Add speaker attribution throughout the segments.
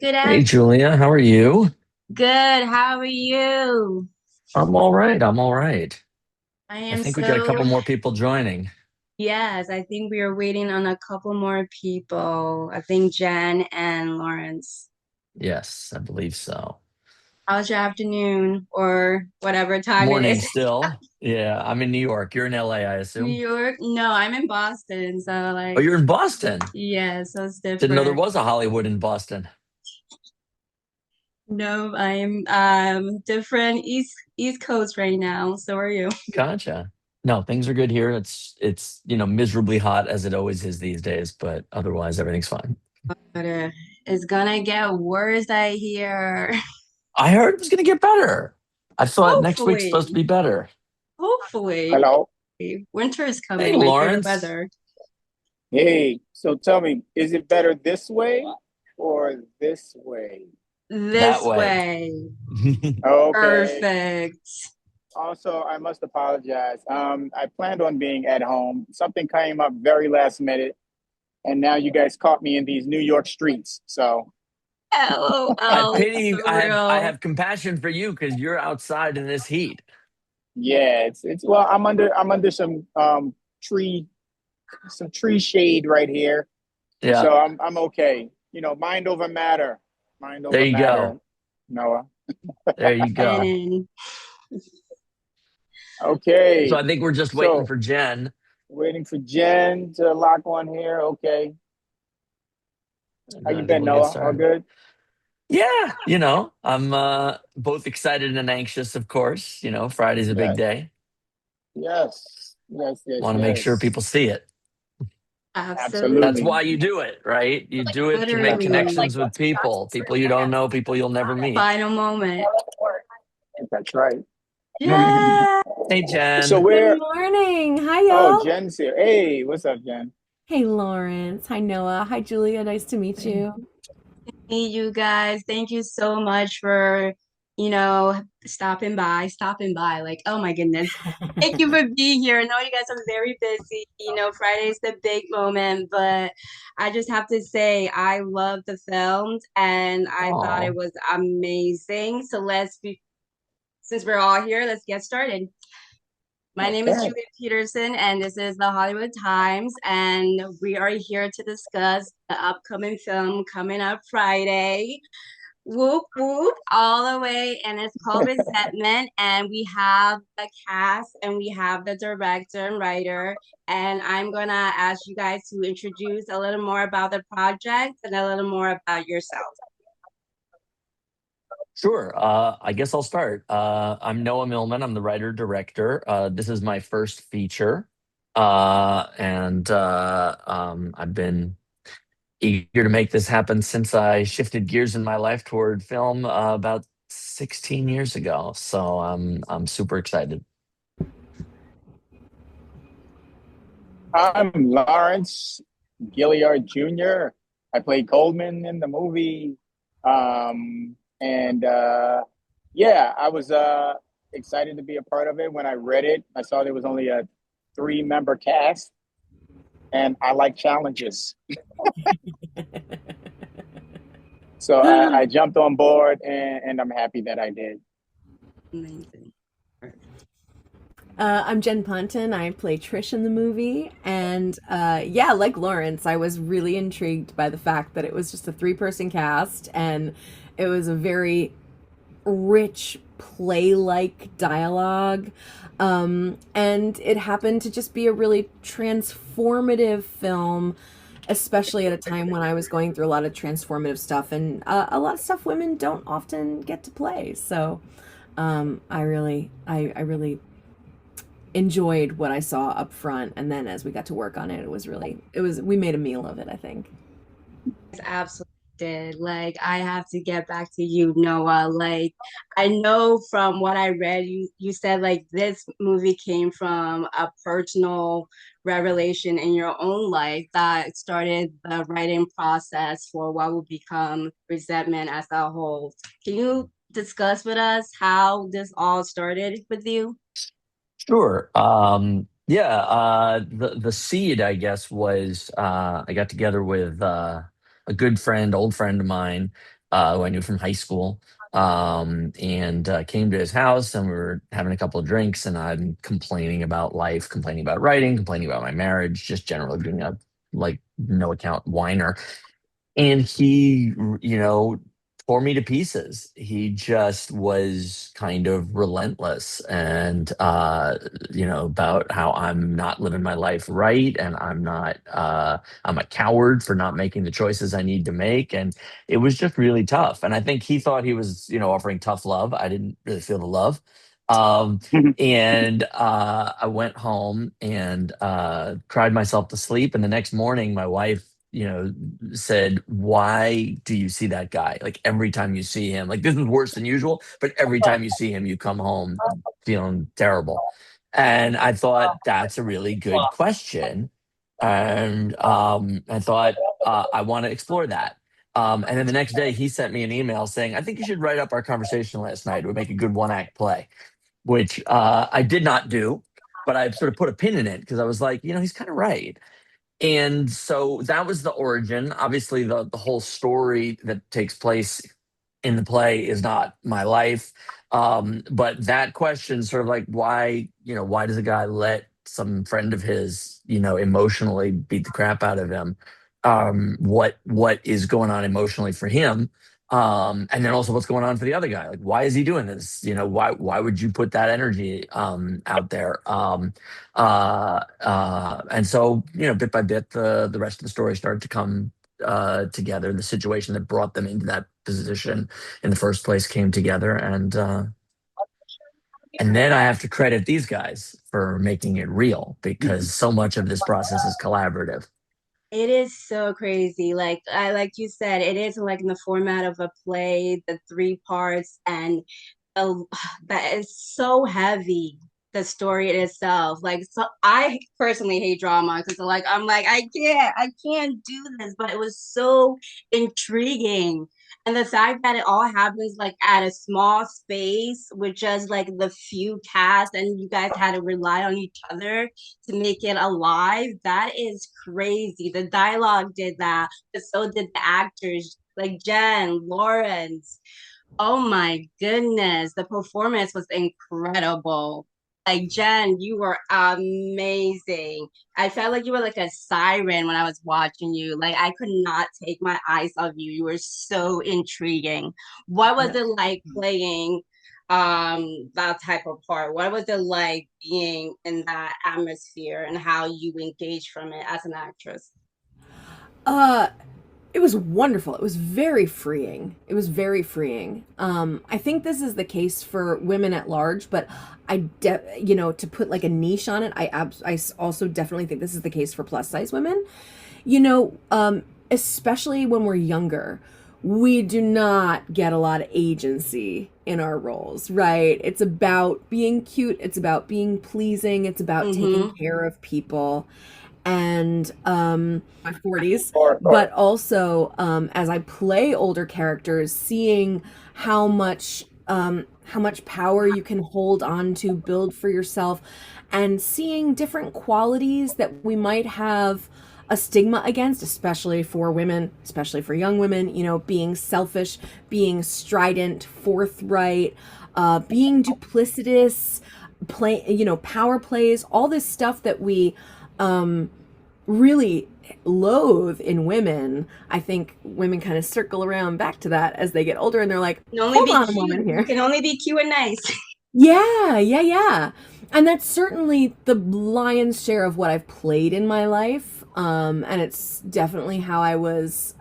Speaker 1: Good
Speaker 2: Hey,
Speaker 1: afternoon.
Speaker 2: Julia, how are you?
Speaker 1: Good. How are you?
Speaker 2: I'm all right. I'm all right.
Speaker 1: I
Speaker 2: I
Speaker 1: am
Speaker 2: think we got a
Speaker 1: so,
Speaker 2: couple more people joining.
Speaker 1: yes, I think we are waiting on a couple more people. I think Jen and Lawrence.
Speaker 2: Yes, I believe so.
Speaker 1: How's your afternoon or whatever time it
Speaker 2: Morning
Speaker 1: is?
Speaker 2: still. Yeah, I'm in New York. You're in LA, I
Speaker 1: New
Speaker 2: assume.
Speaker 1: York? No, I'm in Boston. So
Speaker 2: Oh,
Speaker 1: like,
Speaker 2: you're in Boston.
Speaker 1: yeah, so it's
Speaker 2: Didn't know there
Speaker 1: different.
Speaker 2: was a Hollywood in Boston.
Speaker 1: No, I'm different East Coast right now. So are you?
Speaker 2: Gotcha. No, things are good here. It's miserably hot as it always is these days, but otherwise everything's fine.
Speaker 1: But it's gonna get worse, I hear.
Speaker 2: I heard it was gonna get better. I thought next week's supposed to
Speaker 1: Hopefully.
Speaker 2: be better.
Speaker 1: Hopefully.
Speaker 3: Hello.
Speaker 1: Winter is
Speaker 2: Hey,
Speaker 1: coming, my favorite
Speaker 2: Lawrence.
Speaker 1: weather.
Speaker 3: Hey, so tell me, is it better this way or this way?
Speaker 2: That
Speaker 1: This
Speaker 2: way.
Speaker 1: way.
Speaker 3: Okay.
Speaker 1: Perfect.
Speaker 3: Also, I must apologize. I planned on being at home. Something came up very last minute, and now you guys caught me in these New York streets. So,
Speaker 2: I
Speaker 1: LOL,
Speaker 2: pity.
Speaker 1: for
Speaker 2: I
Speaker 1: real.
Speaker 2: have compassion for you because you're outside in this heat.
Speaker 3: yeah, it's well, I'm under tree some tree shade right here.
Speaker 2: Yeah,
Speaker 3: So I'm okay. Mind over matter. Mind
Speaker 2: there
Speaker 3: over
Speaker 2: you
Speaker 3: matter,
Speaker 2: go.
Speaker 3: Noah.
Speaker 2: There you go.
Speaker 1: And
Speaker 2: So
Speaker 3: Okay.
Speaker 2: I think we're just waiting
Speaker 3: So
Speaker 2: for Jen.
Speaker 3: waiting for Jen to lock on here. Okay.
Speaker 2: And
Speaker 3: How
Speaker 2: then
Speaker 3: you
Speaker 2: I think
Speaker 3: been,
Speaker 2: we'll get
Speaker 3: Noah? All
Speaker 2: started.
Speaker 3: good?
Speaker 2: Yeah, I'm both excited and anxious, of course. Friday's a big
Speaker 3: Yes.
Speaker 2: day.
Speaker 3: Yes. Yes, yes,
Speaker 2: Want to make sure
Speaker 3: yes.
Speaker 2: people see it. That's
Speaker 3: Absolutely.
Speaker 2: why
Speaker 1: absolutely.
Speaker 2: you do it, right? You do it to make
Speaker 3: That's right.
Speaker 1: Literally.
Speaker 2: connections with people you don't know, people you'll never meet.
Speaker 1: Final moment.
Speaker 3: That's right.
Speaker 1: Yeah.
Speaker 2: Hey,
Speaker 3: So
Speaker 2: Jen.
Speaker 4: Good
Speaker 3: where
Speaker 4: morning. Hi,
Speaker 3: oh,
Speaker 4: y'all.
Speaker 3: Jen's here. Hey, what's up, Jen?
Speaker 4: Hey, Lawrence. Hi, Noah. Hi, Julia. Nice to meet you.
Speaker 1: Hey, you guys. Thank you so much for, stopping by. Like, oh my goodness. Thank you for being here. I know you guys are very busy. Friday's the big moment, but I just have to say I love the films and I thought it
Speaker 2: Oh,
Speaker 1: was amazing. So since we're all here, let's get started. My name is
Speaker 3: Okay.
Speaker 1: Julia Peterson, and this is the Hollywood Times, and we are here to discuss the upcoming film coming up Friday. Whoop whoop, all the way, and it's called Resentment. And we have the cast, and we have the director and writer. And I'm gonna ask you guys to introduce a little more about the project and a little more about yourself.
Speaker 2: sure. I guess I'll start. I'm Noah Millman. I'm the writer director. This is my first feature, and I've been eager to make this happen since I shifted gears in my life toward film about 16 years ago. So I'm super excited.
Speaker 3: I'm Lawrence Gilliard Jr. I played Coleman in the movie. And yeah, I was excited to be a part of it. When I read it, I saw there was only a three-member cast, and I like challenges. So I jumped on board, and I'm happy that I did.
Speaker 1: Amazing.
Speaker 4: I'm Jen Ponton. I play Trish in the movie. And yeah, like Lawrence, I was really intrigued by the fact that it was just a three-person cast and it was a very rich play-like dialogue. And it happened to just be a really transformative film, especially at a time when I was going through a lot of transformative stuff and a lot of stuff women don't often get to play. So I really enjoyed what I saw up front, and then as we got to work on it, we made a meal of it, I think.
Speaker 1: Absolutely did. Like, I have to get back to you, Noah. Like, I know from what I read, you said like this movie came from a personal revelation in your own life that started the writing process for what will become Resentment as a whole. Can you discuss with us how this all started with you?
Speaker 2: Sure. Yeah. The seed, I guess, was I got together with a good friend, old friend of mine, who I knew from high school, and came to his house, and we were having a couple of drinks, and I'm complaining about life, complaining about writing, complaining about my marriage, just generally being a like no account whiner. And he, tore me to pieces. He just was kind of relentless, and about how I'm not living my life right, and I'm a coward for not making the choices I need to make. And it was just really tough. And I think he thought he was, offering tough love. I didn't really feel the love. Um, and I went home and cried myself to sleep. And the next morning, my wife, said, "Why do you see that guy? Like every time you see him, like this was worse than usual, but every time you see him, you come home feeling terrible." And I thought that's a really good question. And I thought I want to explore that. And then the next day, he sent me an email saying, "I think you should write up our conversation last night. It would make a good one-act play," which I did not do, but I sort of put a pin in it because I was like, he's kind of right. And so that was the origin. Obviously, the whole story that takes place in the play is not my life. But that question, sort of like why does a guy let some friend of his, emotionally beat the crap out of him? What is going on emotionally for him? And then also what's going on for the other guy? Like, why is he doing this? Why would you put that energy out there? And so, bit by bit, the rest of the story started to come together. The situation that brought them into that position in the first place came together, and then I have to credit these guys for making it real because so much of this process is collaborative.
Speaker 1: It is so crazy. Like you said, it is like in the format of a play, the three parts, and the, that is so heavy. The story in itself, like, so I personally hate drama because like I'm like I can't do this, but it was so intriguing. And the fact that it all happens like at a small space with just like the few cast and you guys had to rely on each other to make it alive, that is crazy. The dialogue did that, but so did the actors like Jen, Lawrence. Oh my goodness, the performance was incredible. Like Jen, you were amazing. I felt like you were like a siren when I was watching you. Like I could not take my eyes off you. You were so intriguing. What was
Speaker 4: Yeah.
Speaker 1: it like playing that type of part? What was it like being in that atmosphere and how you engaged from it as an actress?
Speaker 4: Uh, it was wonderful. It was very freeing. It was very freeing. I think this is the case for women at large, but to put like a niche on it, I also definitely think this is the case for plus size women. Especially when we're younger, we do not get a lot of agency in our roles, right? It's about being cute, it's about being pleasing, it's about taking
Speaker 1: Mm-hmm.
Speaker 4: care of people. And my 40s,
Speaker 3: Or
Speaker 4: but also as I play older characters, seeing how much power you can hold on to, build for yourself, and seeing different qualities that we might have a stigma against, especially for women, especially for young women, being selfish, being strident, forthright, being duplicitous, power plays, all this stuff that we really loathe in women. I think women kind of circle around back to that as they get older and they're like,
Speaker 1: You can only
Speaker 4: hold
Speaker 1: be
Speaker 4: on a
Speaker 1: cute.
Speaker 4: moment
Speaker 1: You
Speaker 4: here.
Speaker 1: can only be cute and nice.
Speaker 4: Yeah, yeah, yeah. And that's certainly the lion's share of what I've played in my life. And it's definitely how I was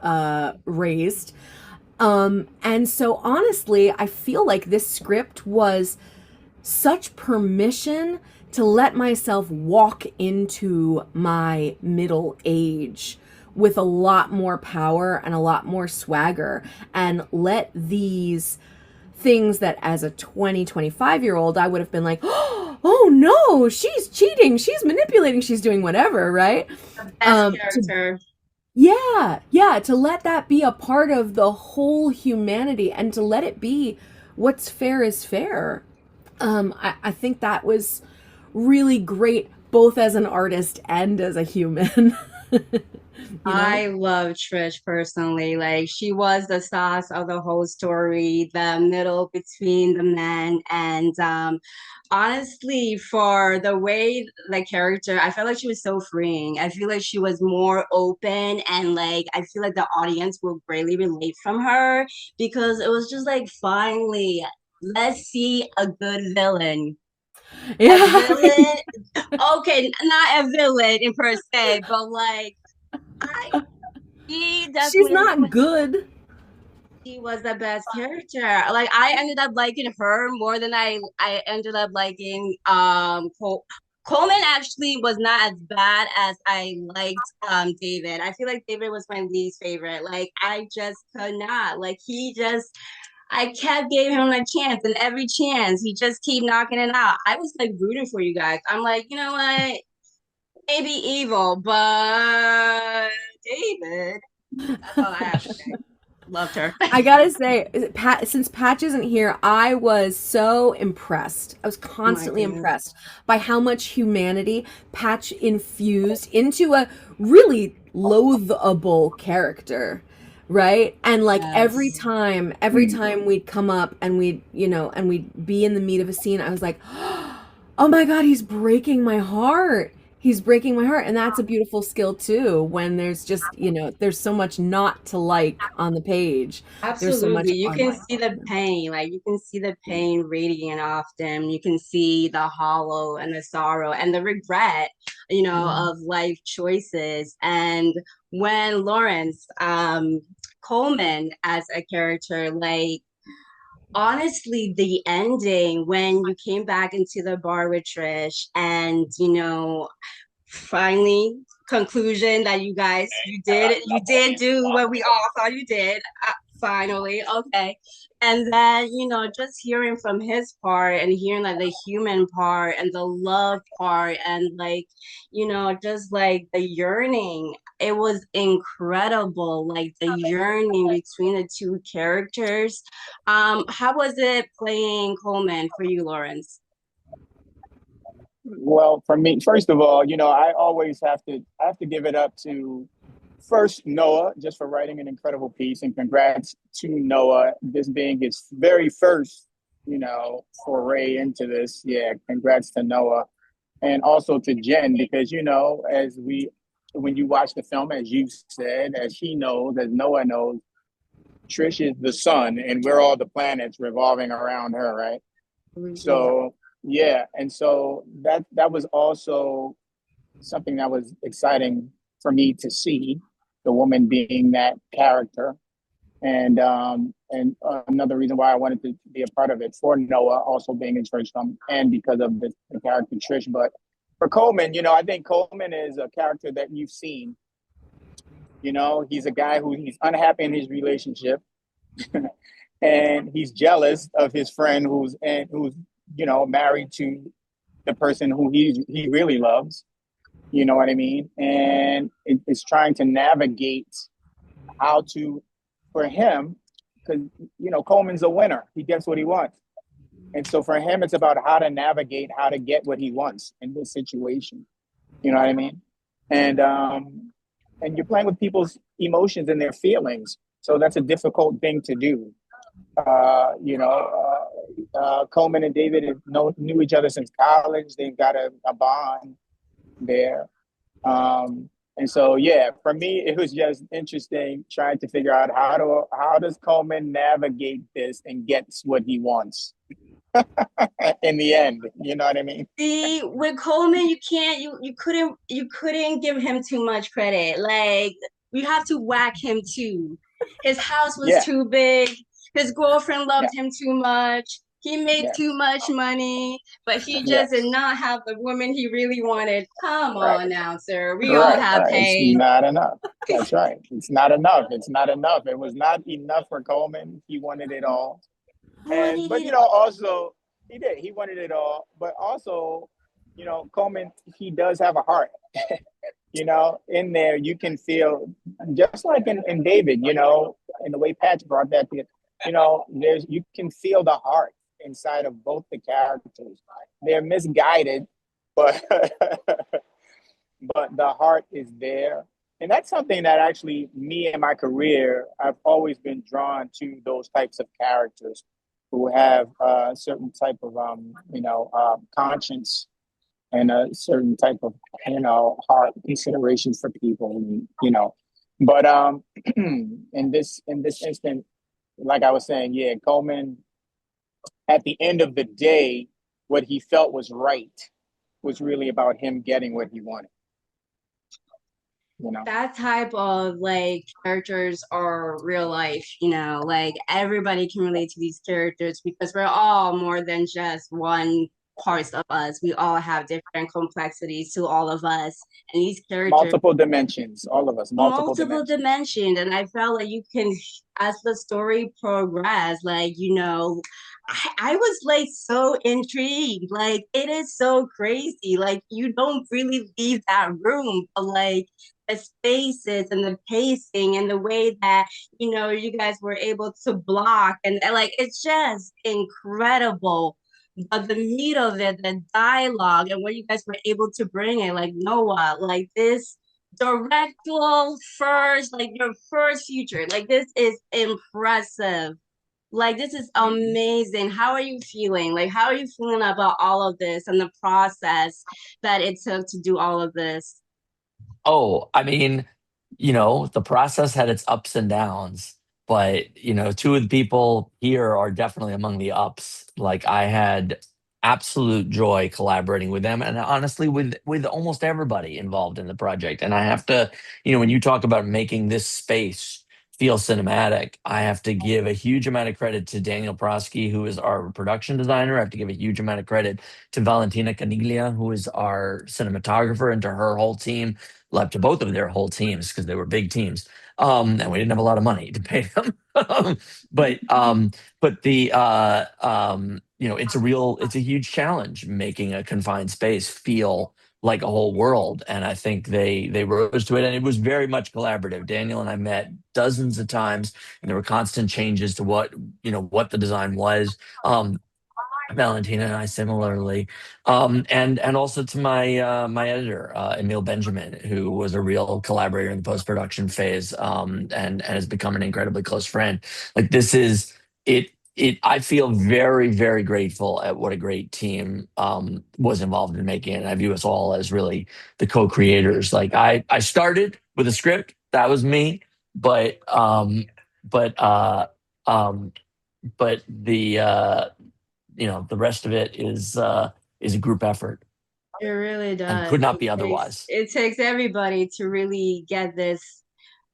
Speaker 4: raised. And so honestly, I feel like this script was such permission to let myself walk into my middle age with a lot more power and a lot more swagger and let these things that as a 25-year-old I would have been like, oh no, she's cheating, she's manipulating, she's doing whatever, right?
Speaker 1: The best
Speaker 4: To
Speaker 1: character.
Speaker 4: Yeah, yeah, to let that be a part of the whole humanity and to let it be what's fair is fair. I think that was really great, both as an artist and as a human. You know?
Speaker 1: I love Trish personally. Like she was the sauce of the whole story, the middle between the men. And honestly, for the way the character, I felt like she was so freeing. I feel like she was more open and like I feel like the audience will greatly relate from her because it was just like finally, let's see a good villain. A
Speaker 4: Yeah.
Speaker 1: villain, okay, not a villain in per se, but like I he
Speaker 4: She's
Speaker 1: definitely
Speaker 4: not good.
Speaker 1: she was the best character. Like I ended up liking her more than I ended up liking Coleman actually was not as bad as I liked David. I feel like David was my least favorite. Like I just could not. Like he just I kept giving him a chance and every chance he just keep knocking it out. I was like rooting for you guys. I'm like, you know what? Maybe evil, but David. That's all I have to say. Loved her.
Speaker 4: I gotta say, since Patch isn't here, I was so impressed. I was
Speaker 1: Oh my
Speaker 4: constantly
Speaker 1: goodness.
Speaker 4: impressed by how much humanity Patch infused into a really loathable character, right? And like
Speaker 1: Yes.
Speaker 4: every time we'd come up and we'd, and we'd be in the meat of a scene, I was like, oh my God, he's breaking my heart. He's breaking my heart. And that's a beautiful skill too, when there's just, there's so much not to like on the page. There's so much
Speaker 1: Absolutely. You can see the pain. Like you can see the pain radiating off them. You can see the hollow and the sorrow and the regret,
Speaker 4: Mhm.
Speaker 1: of life choices. And when Lawrence Coleman as a character, like honestly, the ending when you came back into the bar with Trish and finally conclusion that you did do what we all thought you did, finally, okay. And then just hearing from his part and hearing like the human part and the love part and like just like the yearning, it was incredible, like the yearning between the two characters. How was it playing Coleman for you, Lawrence?
Speaker 3: Well, for me, first of all, I always have to give it up to first Noah just for writing an incredible piece, and congrats to Noah, this being his very first, foray into this. Yeah, congrats to Noah, and also to Jen because as when you watch the film, as you said, as he knows, as Noah knows, Trish is the sun, and we're all the planets revolving around her, right?
Speaker 1: Absolutely.
Speaker 3: So yeah, and so that was also something that was exciting for me to see the woman being that character, and another reason why I wanted to be a part of it for Noah also being in church and because of the character Trish. But for Coleman, I think Coleman is a character that you've seen. He's a guy he's unhappy in his relationship, and he's jealous of his friend who's married to the person who he really loves. You know what I mean? And it's trying to navigate how to for him because Coleman's a winner. He gets what he wants, and so for him, it's about how to navigate how to get what he wants in this situation. You know what I mean? And you're playing with people's emotions and their feelings, so that's a difficult thing to do. Coleman and David knew each other since college. They've got a bond there. And so, yeah, for me, it was just interesting trying to figure out how does Coleman navigate this and gets what he wants in the end. You know what I mean?
Speaker 1: See, with Coleman, you can't you couldn't give him too much credit. Like you have to whack him too. His house was
Speaker 3: Yeah,
Speaker 1: too big. His girlfriend
Speaker 3: yeah,
Speaker 1: loved him too much. He made too
Speaker 3: yes,
Speaker 1: much money, but he just did
Speaker 3: yes.
Speaker 1: not have the woman he really wanted. Come
Speaker 3: Right,
Speaker 1: on now, sir. We all
Speaker 3: right,
Speaker 1: have
Speaker 3: right. It's
Speaker 1: pain.
Speaker 3: not enough. That's right. It's not enough. It's not enough. It was not enough for Coleman. He wanted it all.
Speaker 1: Wanted
Speaker 3: But
Speaker 1: it.
Speaker 3: also he did. He wanted it all. But also, Coleman, he does have a heart. In there you can feel just like in David, in the way Patch brought that to there's you can feel the heart inside of both the characters. They're misguided, but but the heart is there. And that's something that actually me in my career, I've always been drawn to those types of characters who have a certain type of, conscience and a certain type of, heart considerations for people, But in this instant, like I was saying, yeah, Coleman, at the end of the day, what he felt was right was really about him getting what he wanted, you know.
Speaker 1: That type of like characters are real life, like everybody can relate to these characters because we're all more than just one parts of us. We all have different complexities to all of us. And these characters
Speaker 3: Multiple dimensions, all of us, multiple
Speaker 1: multiple
Speaker 3: dimensions.
Speaker 1: dimensions, and I felt like you can, as the story progressed, like I was like so intrigued. Like it is so crazy. Like you don't really leave that room, but like the spaces and the pacing and the way that you guys were able to block and like it's just incredible. But the meat of it, the dialogue and what you guys were able to bring it, like Noah, like this directorial first, like your first feature, like this is impressive. Like this is amazing. How are you feeling? Like how are you feeling about all of this and the process that it took to do all of this?
Speaker 2: Oh, I mean, the process had its ups and downs, but two of the people here are definitely among the ups. Like I had absolute joy collaborating with them and honestly with almost everybody involved in the project. And I have to, when you talk about making this space feel cinematic, I have to give a huge amount of credit to Daniel Prosky, who is our production designer. I have to give a huge amount of credit to Valentina Caniglia, who is our cinematographer, and to her whole team, left to both of their whole teams because they were big teams. And we didn't have a lot of money to pay them. But the it's a huge challenge making a confined space feel like a whole world. And I think they rose to it, and it was very much collaborative. Daniel and I met dozens of times, and there were constant changes to what the design was. Valentina and I similarly, and also to my editor Emil Benjamin, who was a real collaborator in the post production phase, and has become an incredibly close friend. Like this is it. I feel very very grateful at what a great team was involved in making it. And I view us all as really the co-creators. Like I started with a script, that was me, but but uh, um, but the rest of it is a group effort
Speaker 1: It really
Speaker 2: and
Speaker 1: does.
Speaker 2: could not be otherwise.
Speaker 1: It takes everybody to really get this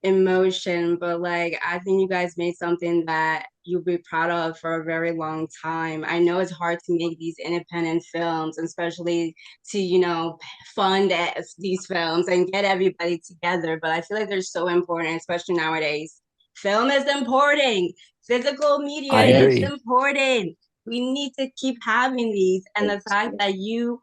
Speaker 1: emotion, but like I think you guys made something that you'll be proud of for a very long time. I know it's hard to make these independent films, especially to, fund these films and get everybody together, but I feel like they're so important, especially nowadays. Film is important. Physical media
Speaker 2: I
Speaker 1: is
Speaker 3: Yes,
Speaker 2: agree.
Speaker 1: important. We need to keep having these, and the
Speaker 3: yes,
Speaker 1: fact
Speaker 3: yes.
Speaker 1: that you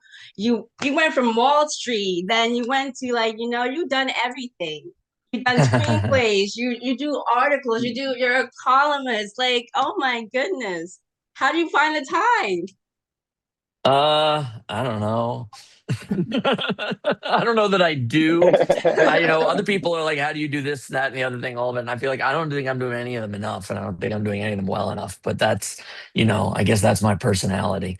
Speaker 1: went from Wall Street, then you went to like you've done everything. You've done screenplays, you do articles, you're a columnist. Like, oh my goodness. How do you find the time?
Speaker 2: I don't know. I don't know that I do. Other people are like, how do you do this, that, and the other thing, all of it? And I feel like I don't think I'm doing any of them enough, and I don't think I'm doing any of them well enough. But that's, I guess that's my personality.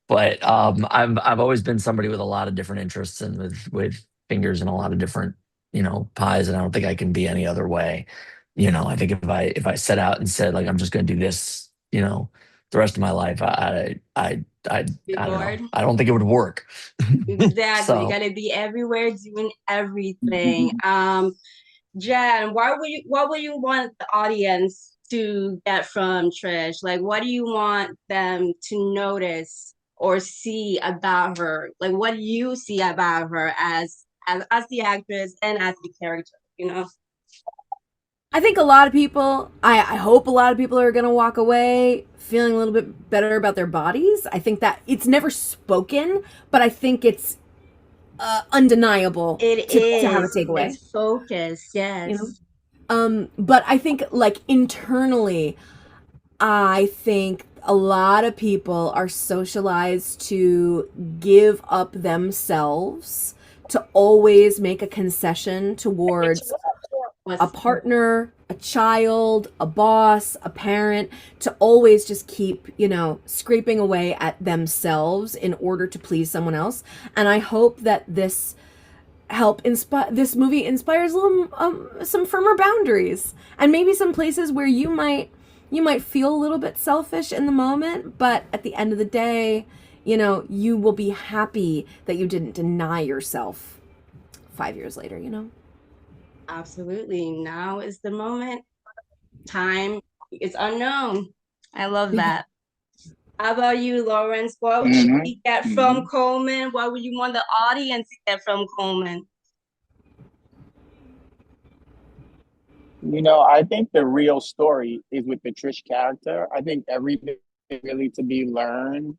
Speaker 2: But I've always been somebody with a lot of different interests and with fingers in a lot of different pies, and I don't think I can be any other way. I think if I set out and said like I'm just going to do this, the rest of my life,
Speaker 1: Be
Speaker 2: I don't know.
Speaker 1: bored?
Speaker 2: I don't think it would work.
Speaker 1: Exactly. You
Speaker 2: So
Speaker 1: gotta be everywhere doing everything. Jen, what would you want the audience to get from Trish? Like what do you want them to notice or see about her? Like what do you see about her as the actress and as the character?
Speaker 4: I think a lot of people, I hope a lot of people are going to walk away feeling a little bit better about their bodies. I think that it's never spoken, but I think it's undeniable
Speaker 1: It
Speaker 4: to have a
Speaker 1: is.
Speaker 4: takeaway.
Speaker 1: It's focus,
Speaker 4: You know,
Speaker 1: yes.
Speaker 4: but I think like internally, I think a lot of people are socialized to give up themselves to always make a concession towards a partner, a child, a boss, a parent, to always just keep, scraping away at themselves in order to please someone else. And I hope that this movie inspires some firmer boundaries, and maybe some places where you might feel a little bit selfish in the moment, but at the end of the day, you will be happy that you didn't deny yourself 5 years later.
Speaker 1: Absolutely. Now is the moment. Time is unknown. I love that. How about you, Lawrence? What should we get from Coleman? What would you want the audience to get from Coleman?
Speaker 3: I think the real story is with the Trish character. I think everything really to be learned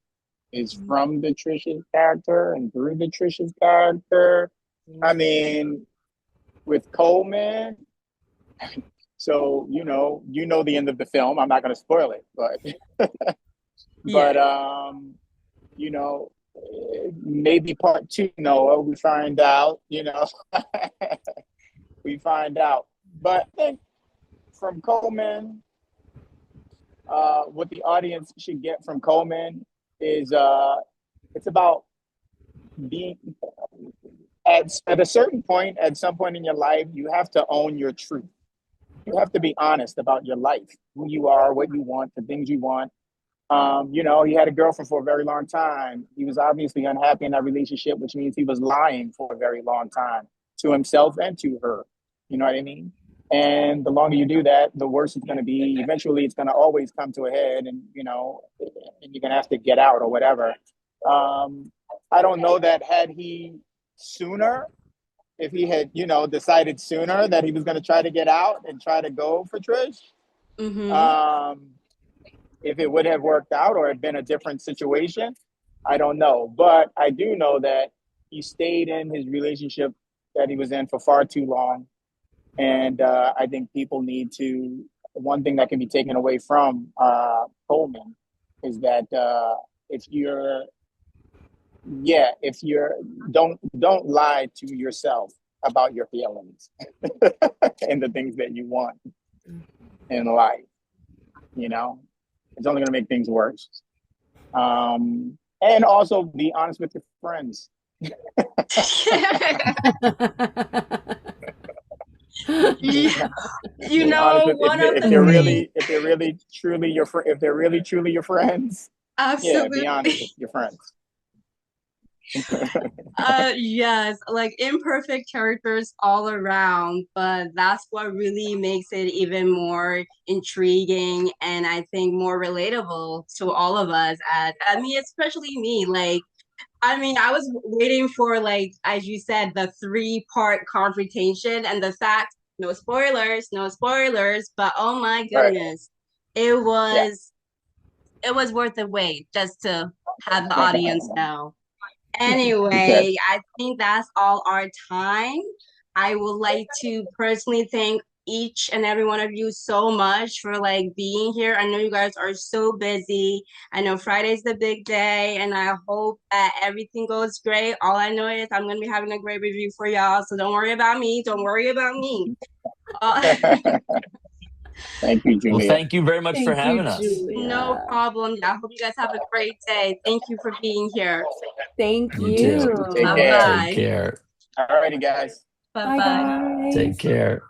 Speaker 3: is from the Trish's character and through the Trish's character. I mean, with Coleman, so the end of the film. I'm not going to spoil it, but maybe part 2, Noah, we find out. We find out. But I think from Coleman, what the audience should get from Coleman is it's about being at a certain point, at some point in your life, you have to own your truth. You have to be honest about your life, who you are, what you want, the things you want. He had a girlfriend for a very long time. He was obviously unhappy in that relationship, which means he was lying for a very long time to himself and to her. You know what I mean? And the longer you do that, the worse it's going to be. Eventually, it's going to always come to a head, and you're going to have to get out or whatever. I don't know that had he sooner, if he had, decided sooner that he was going to try to get out and try to go for Trish, if it would have worked out or had been a different situation, I don't know. But I do know that he stayed in his relationship that he was in for far too long. And I think people need to, one thing that can be taken away from Coleman is that don't lie to yourself about your feelings and the things that you want in life. It's only going to make things worse. And also be honest with your friends.
Speaker 1: Yeah.
Speaker 3: If they're really truly your friends,
Speaker 1: absolutely,
Speaker 3: be honest with your friends.
Speaker 1: Yes, like imperfect characters all around, but that's what really makes it even more intriguing and I think more relatable to all of us. Especially me. I was waiting for, like, as you said, the 3-part confrontation and the fact, no spoilers, but oh my goodness, it was worth the wait just to have the audience know. Anyway, I think that's all our time. I would like to personally thank each and every one of you so much for being here. I know you guys are so busy. I know Friday's the big day, and I hope that everything goes great. All I know is I'm going to be having a great review for y'all, so don't worry about me.
Speaker 3: Thank you, Julia.
Speaker 2: Well, thank you very much for having us.
Speaker 1: Julia. No problem. I hope you guys have a great day. Thank you for being here.
Speaker 4: Thank you.
Speaker 3: Take
Speaker 2: care.
Speaker 3: All righty, guys.
Speaker 1: Bye-bye.
Speaker 2: Take care.